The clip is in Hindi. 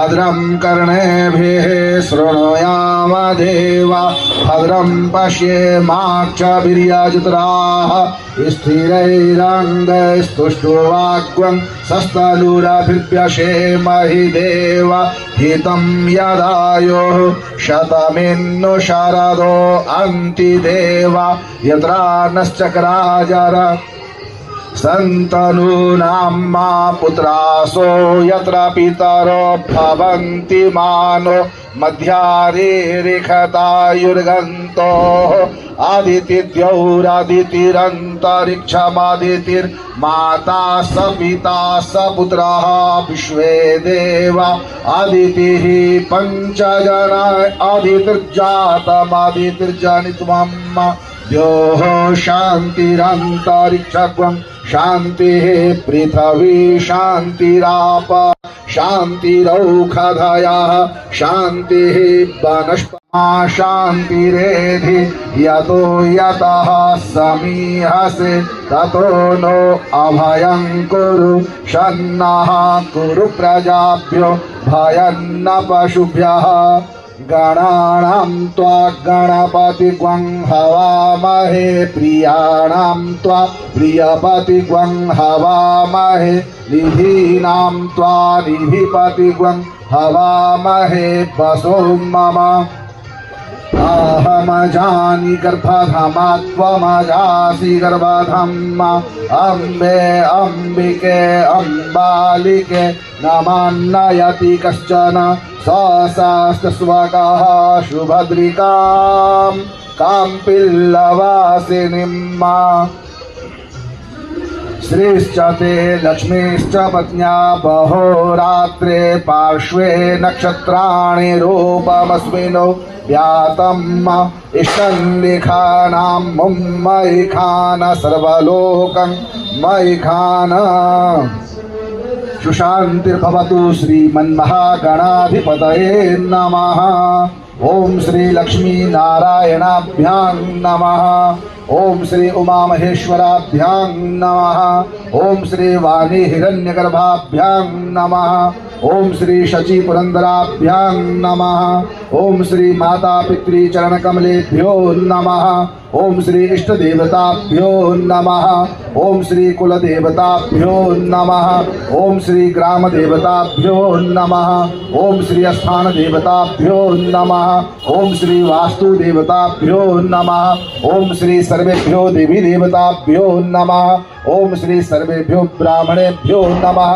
भद्रं कर्णेभिः शृणुयाम देवा भद्रं पश्येमाक्षभिर्यजत्राः स्थिरैरङ्गैस्तुष्टुवाग्वं सस्तनूरभिर्व्यशेमहि देव हितं यदायुः शतमिन्नु शरदो अन्ति देवा यत्रा नश्चक्राजर सन्तनूनां मा पुत्रासो यत्र पितरो भवन्ति मानो मध्यारेरिखतायुर्गन्तोः आदितिद्यौरादितिरन्तरिक्षमादितिर्माता स पिता स पुत्रः विश्वे देवा आदितिः पञ्चजना आदितिर्जातमादितिर्जनित्वम् द्योः शान्तिरन्तरिक्षं शान्तिः पृथिवी शान्तिराप शान्तिरौषधयः शान्तिः वनस्पतिः शान्तिरेधि यतो यतः समीहसे ततो नो अभयं कुरु शन्नः कुरु प्रजाभ्यो भयन्न पशुभ्यः गणानां त्वा गणपतिग्वं हवामहे प्रियाणां त्वा प्रियपतिग्वं हवामहे निधीनां त्वा निधिपतिग्वं हवामहे वसो मम अहमजानि गर्भधामा त्वमजासि गर्भधामा अम्बे अम्बिके अम्बालिके नमान्नयति कश्चन स्वकः शुभद्रिकां काम्पिल्लवासिनीम् श्रीश्च ते लक्ष्मीश्च पत्न्या बहोरात्रे पार्श्वे नक्षत्राणि रूपमस्मिनो व्यातम् इष्टन्लिखानां मुम्मयि खान सर्वलोकं मयि खान सुशान्तिर्भवतु श्रीमन्महागणाधिपतये नमः। ओम श्री लक्ष्मी नारायणाभ्यां नमः। ओम श्री उमा महेश्वराभ्यां नमः। ओम श्री वाणी हिरण्यगर्भाभ्यां नमः। ओम श्री शची पुरंदराभ्यां नमः। ओम श्री माता पितृ चरण कमलेभ्यो नमः। ओम श्री इष्ट देवताभ्यो नमः। ओम श्री कुल देवताभ्यो नमः। ओम श्री ग्राम देवताभ्यो नमः। ओम श्री स्थान देवताभ्यो नमः। ओम श्री वास्तु देवताभ्यो नमः। ओम श्री सर्वेभ्यो देवी देवताभ्यो नमः। ओम श्री सर्वेभ्यो ब्राह्मणेभ्यो नमः।